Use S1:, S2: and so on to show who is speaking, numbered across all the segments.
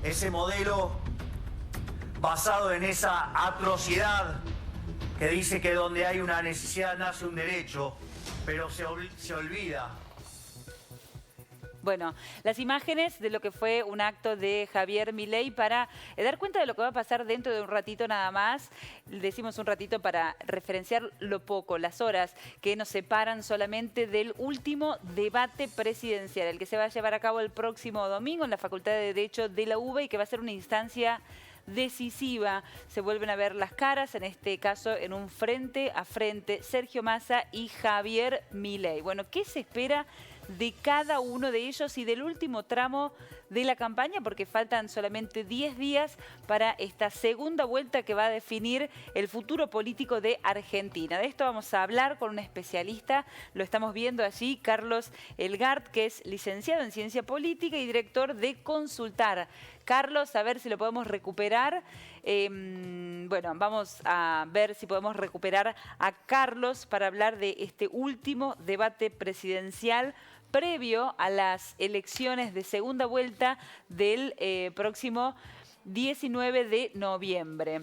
S1: ese modelo basado en esa atrocidad que dice que donde hay una necesidad nace un derecho, pero se olvida.
S2: Bueno, las imágenes de lo que fue un acto de Javier Milei para dar cuenta de lo que va a pasar dentro de un ratito nada más. Decimos un ratito para referenciar lo poco, las horas que nos separan solamente del último debate presidencial, el que se va a llevar a cabo el próximo domingo en la Facultad de Derecho de la UBA y que va a ser una instancia decisiva. Se vuelven a ver las caras, en este caso en un frente a frente, Sergio Massa y Javier Milei. Bueno, ¿qué se espera de cada uno de ellos y del último tramo de la campaña? Porque faltan solamente 10 días para esta segunda vuelta que va a definir el futuro político de Argentina. De esto vamos a hablar con un especialista, lo estamos viendo allí, Carlos Elgart, que es licenciado en Ciencia Política y director de Consultar. Carlos, a ver si lo podemos recuperar. Bueno, vamos a ver si podemos recuperar a Carlos para hablar de este último debate presidencial previo a las elecciones de segunda vuelta del próximo 19 de noviembre.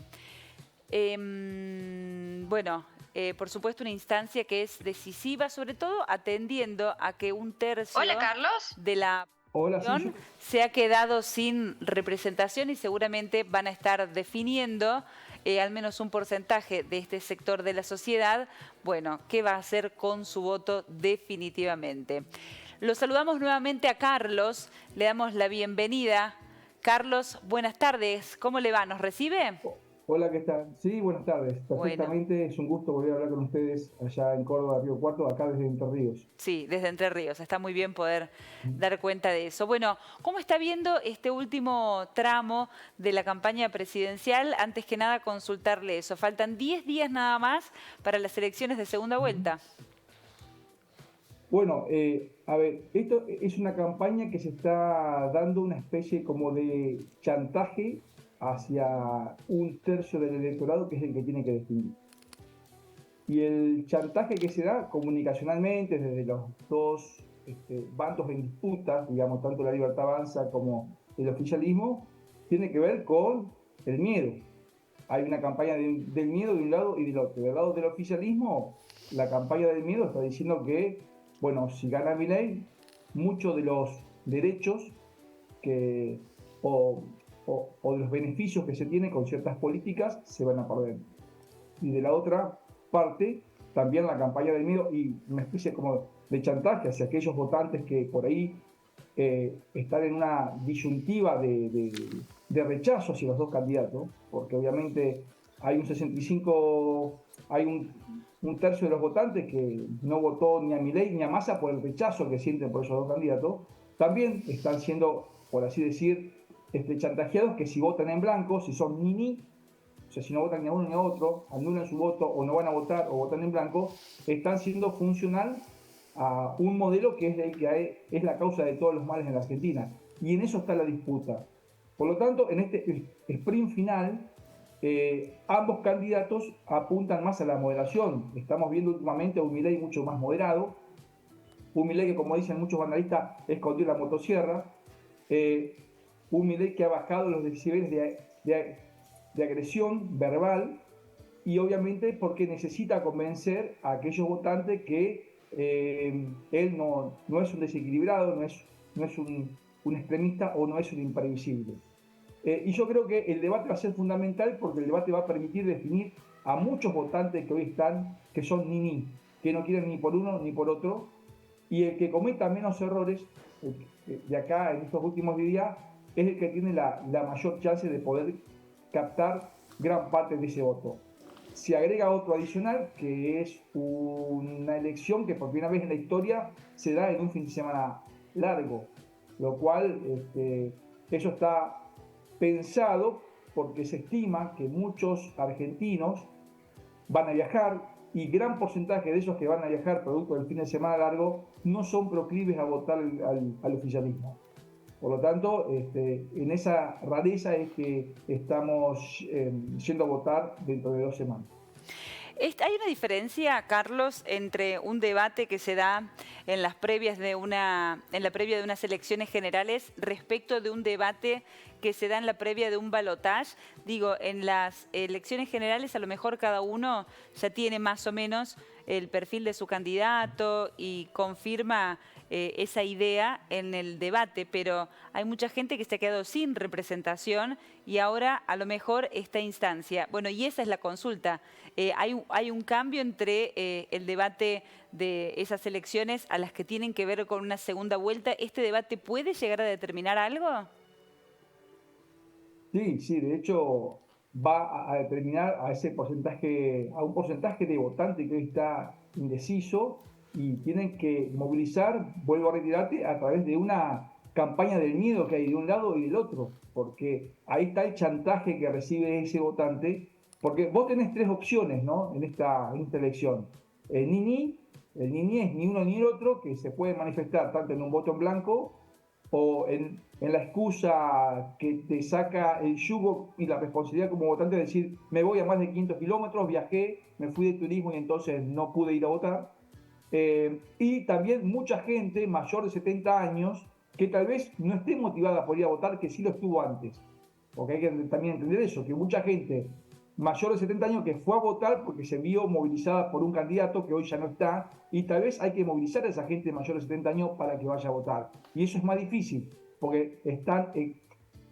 S2: Bueno, por supuesto una instancia que es decisiva, sobre todo atendiendo a que un tercio
S3: Hola, Carlos.
S2: de la población se ha quedado sin representación y seguramente van a estar definiendo al menos un porcentaje de este sector de la sociedad, bueno, qué va a hacer con su voto definitivamente. Lo saludamos nuevamente a Carlos, le damos la bienvenida. Carlos, buenas tardes, ¿cómo le va? ¿Nos recibe?
S4: Hola, ¿qué tal? Sí, buenas tardes. Perfectamente, bueno. Es un gusto volver a hablar con ustedes allá en Córdoba, Río Cuarto, acá desde Entre Ríos.
S2: Sí, desde Entre Ríos. Está muy bien poder dar cuenta de eso. Bueno, ¿cómo está viendo este último tramo de la campaña presidencial? Antes que nada, consultarle eso. Faltan 10 días nada más para las elecciones de segunda vuelta.
S4: Bueno, a ver, esto es una campaña que se está dando una especie como de chantaje hacia un tercio del electorado que es el que tiene que definir. Y el chantaje que se da comunicacionalmente desde los dos bandos en disputa, digamos, tanto la Libertad Avanza como el oficialismo, tiene que ver con el miedo. Hay una campaña del miedo de un lado y del otro. Del lado del oficialismo, la campaña del miedo está diciendo que, bueno, si gana Milei, muchos de los derechos que o de los beneficios que se tienen con ciertas políticas se van a perder. Y de la otra parte, también la campaña del miedo y una especie como de chantaje hacia aquellos votantes que por ahí están en una disyuntiva de rechazo hacia los dos candidatos, porque obviamente hay un 65, hay un tercio de los votantes que no votó ni a Milei ni a Massa por el rechazo que sienten por esos dos candidatos, también están siendo, por así decir, chantajeados que si votan en blanco, si son ni, o sea, si no votan ni a uno ni a otro, anulan su voto o no van a votar o votan en blanco, están siendo funcional a un modelo que es la causa de todos los males en la Argentina. Y en eso está la disputa. Por lo tanto, en este sprint final, ambos candidatos apuntan más a la moderación. Estamos viendo últimamente a un Milei mucho más moderado, un Milei que, como dicen muchos analistas, escondió la motosierra, un Milei que ha bajado los decibeles de agresión verbal y obviamente porque necesita convencer a aquellos votantes que él no es un desequilibrado, no es un extremista o no es un imprevisible. Y yo creo que el debate va a ser fundamental porque el debate va a permitir definir a muchos votantes que hoy están, que son ni, que no quieren ni por uno ni por otro, y el que cometa menos errores de acá en estos últimos días es el que tiene la mayor chance de poder captar gran parte de ese voto. Se agrega otro adicional, que es una elección que por primera vez en la historia se da en un fin de semana largo, lo cual eso está pensado porque se estima que muchos argentinos van a viajar y gran porcentaje de esos que van a viajar producto del fin de semana largo no son proclives a votar al oficialismo. Por lo tanto, en esa rareza es que estamos yendo a votar dentro de 2 semanas.
S2: ¿Hay una diferencia, Carlos, entre un debate que se da en las previas en la previa de unas elecciones generales respecto de un debate que se da en la previa de un balotaje? Digo, en las elecciones generales a lo mejor cada uno ya tiene más o menos el perfil de su candidato y confirma esa idea en el debate, pero hay mucha gente que se ha quedado sin representación y ahora a lo mejor esta instancia. Bueno, y esa es la consulta. ¿Hay un cambio entre el debate de esas elecciones a las que tienen que ver con una segunda vuelta? ¿Este debate puede llegar a determinar algo?
S4: Sí, de hecho va a determinar a ese porcentaje, a un porcentaje de votantes que hoy está indeciso y tienen que movilizar, vuelvo a retirarte, a través de una campaña del miedo que hay de un lado y del otro, porque ahí está el chantaje que recibe ese votante, porque vos tenés tres opciones, ¿no? En esta elección. El ni es ni uno ni el otro, que se puede manifestar tanto en un voto en blanco o en la excusa que te saca el yugo y la responsabilidad como votante de decir, me voy a más de 500 kilómetros, viajé, me fui de turismo y entonces no pude ir a votar. Y también mucha gente mayor de 70 años que tal vez no esté motivada por ir a votar, que sí lo estuvo antes. Porque hay que también entender eso, que mucha gente mayor de 70 años que fue a votar porque se vio movilizada por un candidato que hoy ya no está, y tal vez hay que movilizar a esa gente mayor de 70 años para que vaya a votar. Y eso es más difícil, porque están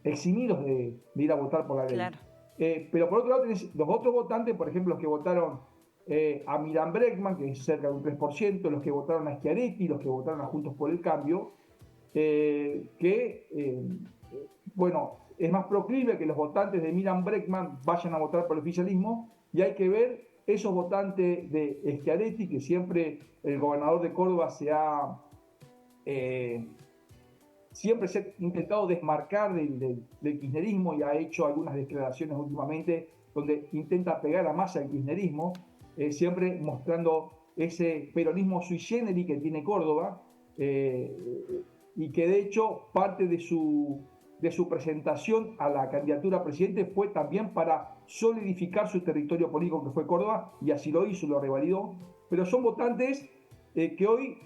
S4: eximidos de ir a votar por la ley.
S2: Claro.
S4: Pero por otro lado tenés los otros votantes, por ejemplo, los que votaron a Miriam Bregman, que es cerca de un 3%, los que votaron a Schiaretti, los que votaron a Juntos por el Cambio, bueno, es más proclive que los votantes de Miriam Bregman vayan a votar por el oficialismo, y hay que ver esos votantes de Schiaretti, que siempre el gobernador de Córdoba siempre se ha intentado desmarcar del kirchnerismo y ha hecho algunas declaraciones últimamente donde intenta pegar a Massa el kirchnerismo, siempre mostrando ese peronismo sui generis que tiene Córdoba, y que de hecho parte de su presentación a la candidatura a presidente fue también para solidificar su territorio político, que fue Córdoba, y así lo hizo, lo revalidó. Pero son votantes que hoy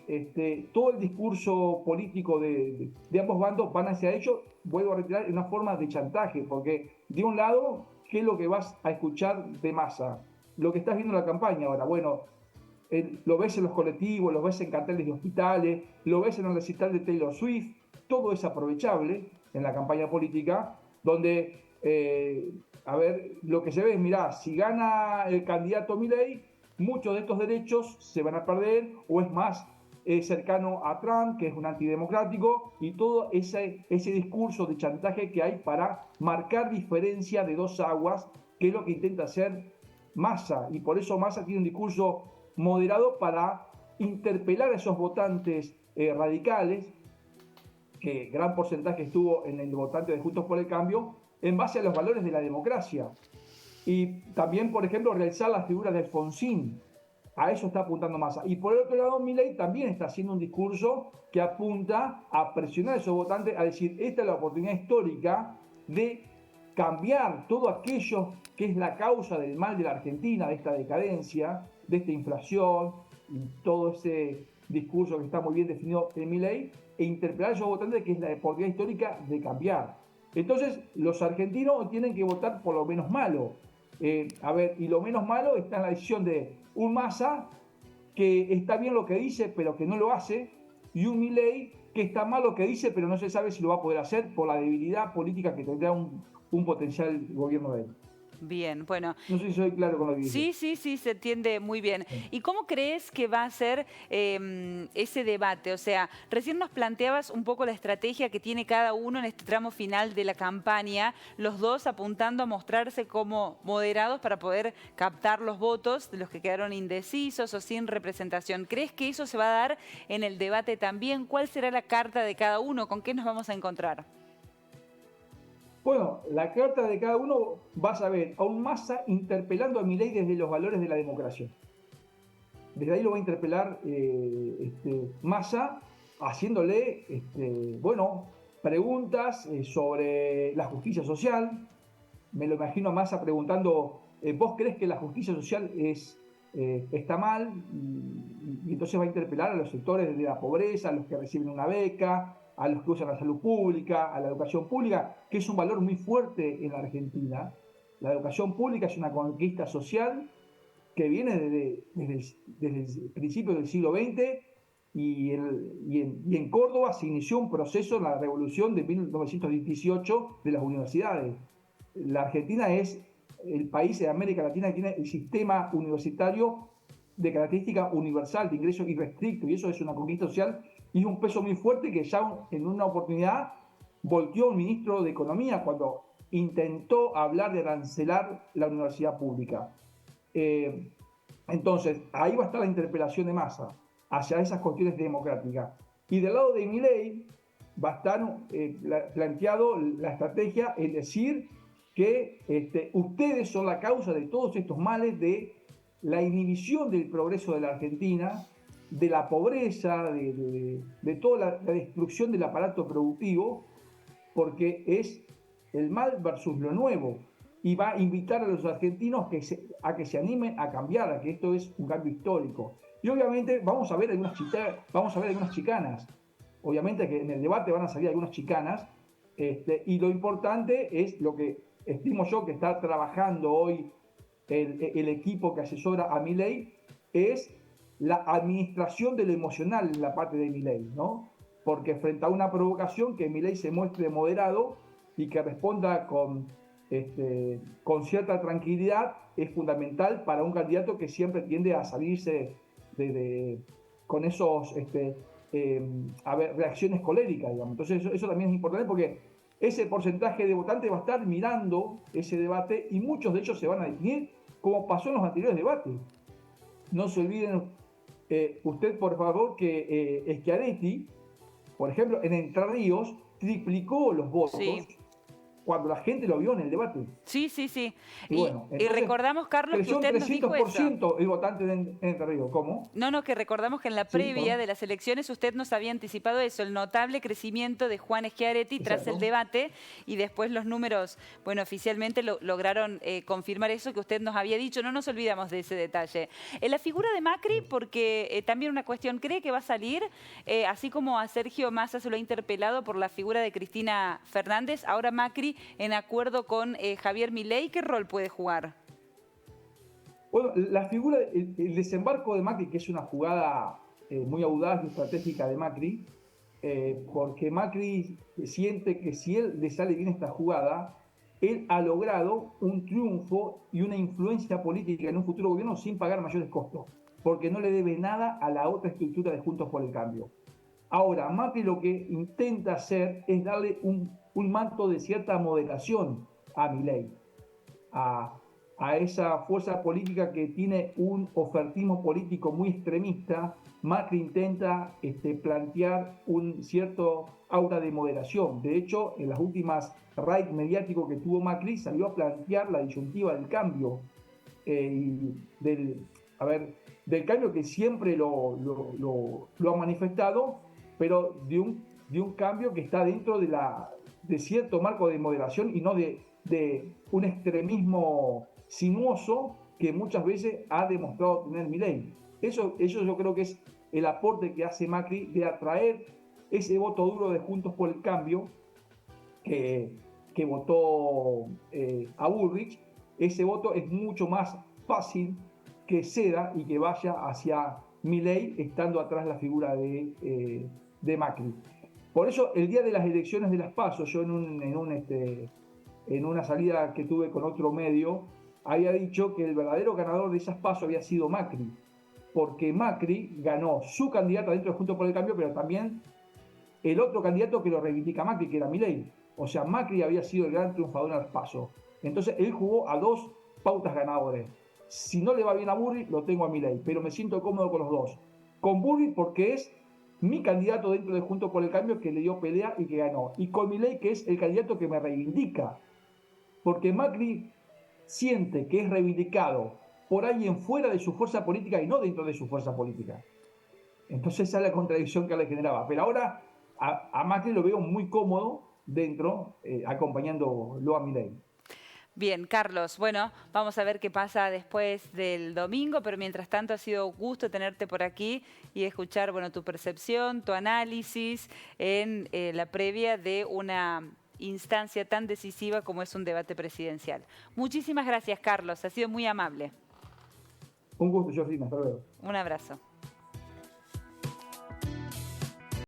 S4: todo el discurso político de ambos bandos van hacia ellos, vuelvo a retirar, en una forma de chantaje, porque de un lado, ¿qué es lo que vas a escuchar de Massa? Lo que estás viendo en la campaña ahora, bueno, lo ves en los colectivos, lo ves en carteles de hospitales, lo ves en el recital de Taylor Swift, todo es aprovechable en la campaña política, donde, lo que se ve es, mirá, si gana el candidato Milei, muchos de estos derechos se van a perder, o es más cercano a Trump, que es un antidemocrático, y todo ese discurso de chantaje que hay para marcar diferencia de dos aguas, que es lo que intenta hacer Massa, y por eso Massa tiene un discurso moderado para interpelar a esos votantes radicales, que gran porcentaje estuvo en el votante de Juntos por el Cambio, en base a los valores de la democracia. Y también, por ejemplo, realizar las figuras de Alfonsín. A eso está apuntando Massa. Y por el otro lado, Milei también está haciendo un discurso que apunta a presionar a esos votantes, a decir, esta es la oportunidad histórica de cambiar todo aquello que es la causa del mal de la Argentina, de esta decadencia, de esta inflación, y todo ese discurso que está muy bien definido en Milei, e interpelar a esos votantes que es la oportunidad histórica de cambiar. Entonces, los argentinos tienen que votar por lo menos malo. Y lo menos malo está en la decisión de un Massa que está bien lo que dice, pero que no lo hace, y un Milei que está mal lo que dice, pero no se sabe si lo va a poder hacer por la debilidad política que tendrá un potencial gobierno de él.
S2: Bien, bueno.
S4: No sé si soy claro con lo que dice.
S2: Sí, se entiende muy bien. ¿Y cómo crees que va a ser ese debate? O sea, recién nos planteabas un poco la estrategia que tiene cada uno en este tramo final de la campaña, los dos apuntando a mostrarse como moderados para poder captar los votos de los que quedaron indecisos o sin representación. ¿Crees que eso se va a dar en el debate también? ¿Cuál será la carta de cada uno? ¿Con qué nos vamos a encontrar?
S4: Bueno, la carta de cada uno vas a ver a un Massa interpelando a Milei desde los valores de la democracia. Desde ahí lo va a interpelar Massa, haciéndole preguntas sobre la justicia social. Me lo imagino a Massa preguntando, ¿vos crees que la justicia social es está mal y entonces va a interpelar a los sectores de la pobreza, a los que reciben una beca, a los que usan la salud pública, a la educación pública, que es un valor muy fuerte en la Argentina. La educación pública es una conquista social que viene desde el principio del siglo XX y en Córdoba se inició un proceso en la revolución de 1918 de las universidades. La Argentina es el país de América Latina que tiene el sistema universitario de característica universal, de ingreso irrestricto, y eso es una conquista social y es un peso muy fuerte que ya en una oportunidad volteó un ministro de Economía cuando intentó hablar de arancelar la universidad pública. Entonces, ahí va a estar la interpelación de Massa hacia esas cuestiones democráticas. Y del lado de Milei va a estar planteado la estrategia, es decir, que ustedes son la causa de todos estos males, de la inhibición del progreso de la Argentina, de la pobreza, de toda la destrucción del aparato productivo, porque es el mal versus lo nuevo. Y va a invitar a los argentinos a que se animen a cambiar, a que esto es un cambio histórico. Y obviamente vamos a ver algunas chicanas. Obviamente que en el debate van a salir algunas chicanas, y lo importante es lo que estimo yo que está trabajando hoy el equipo que asesora a Milei, es la administración de lo emocional en la parte de Milei, ¿no? Porque frente a una provocación, que Milei se muestre moderado y que responda con cierta tranquilidad es fundamental para un candidato que siempre tiende a salirse con esos reacciones coléricas, digamos. Entonces eso también es importante porque ese porcentaje de votantes va a estar mirando ese debate y muchos de ellos se van a definir como pasó en los anteriores debates. No se olviden usted, por favor, que Schiaretti, por ejemplo, en Entre Ríos triplicó los votos.
S2: Sí.
S4: Cuando la gente lo vio en el debate.
S2: Sí, sí, sí.
S4: Y bueno,
S2: y recordamos, Carlos, que usted nos dijo eso.
S4: 300% el votante de Entre Ríos. ¿Cómo?
S2: No, que recordamos que en la previa de las elecciones usted nos había anticipado eso, el notable crecimiento de Juan Schiaretti tras el debate, y después los números, bueno, oficialmente lograron confirmar eso que usted nos había dicho. No nos olvidamos de ese detalle. La figura de Macri, porque también una cuestión, ¿cree que va a salir? Así como a Sergio Massa se lo ha interpelado por la figura de Cristina Fernández, ahora Macri en acuerdo con Javier Milei, ¿qué rol puede jugar?
S4: Bueno, la figura, el desembarco de Macri, que es una jugada muy audaz y estratégica de Macri, porque Macri siente que si él le sale bien esta jugada, él ha logrado un triunfo y una influencia política en un futuro gobierno sin pagar mayores costos, porque no le debe nada a la otra estructura de Juntos por el Cambio. Ahora, Macri lo que intenta hacer es darle un manto de cierta moderación a Milei, a esa fuerza política que tiene un ofertismo político muy extremista. Macri intenta plantear un cierto aura de moderación. De hecho, en las últimas raids mediáticos que tuvo Macri, salió a plantear la disyuntiva del cambio, del cambio que siempre lo ha manifestado, pero de un cambio que está dentro de cierto marco de moderación y no de un extremismo sinuoso que muchas veces ha demostrado tener Milei. Eso yo creo que es el aporte que hace Macri de atraer ese voto duro de Juntos por el Cambio que votó a Bullrich. Ese voto es mucho más fácil que ceda y que vaya hacia Milei, estando atrás la figura de Macri. Por eso, el día de las elecciones de las PASO, yo en una salida que tuve con otro medio, había dicho que el verdadero ganador de esas PASO había sido Macri, porque Macri ganó su candidata dentro de Juntos por el Cambio, pero también el otro candidato que lo reivindica Macri, que era Milei. O sea, Macri había sido el gran triunfador en las PASO. Entonces, él jugó a dos pautas ganadores. Si no le va bien a Bullrich, lo tengo a Milei, pero me siento cómodo con los dos. Con Bullrich porque es mi candidato dentro de Juntos por el Cambio, que le dio pelea y que ganó. Y con Milei, que es el candidato que me reivindica. Porque Macri siente que es reivindicado por alguien fuera de su fuerza política y no dentro de su fuerza política. Entonces esa es la contradicción que le generaba. Pero ahora a Macri lo veo muy cómodo dentro, acompañándolo a Milei.
S2: Bien, Carlos, bueno, vamos a ver qué pasa después del domingo, pero mientras tanto ha sido un gusto tenerte por aquí y escuchar, bueno, tu percepción, tu análisis en la previa de una instancia tan decisiva como es un debate presidencial. Muchísimas gracias, Carlos, ha sido muy amable.
S4: Un gusto, Georgina, hasta luego.
S2: Un abrazo.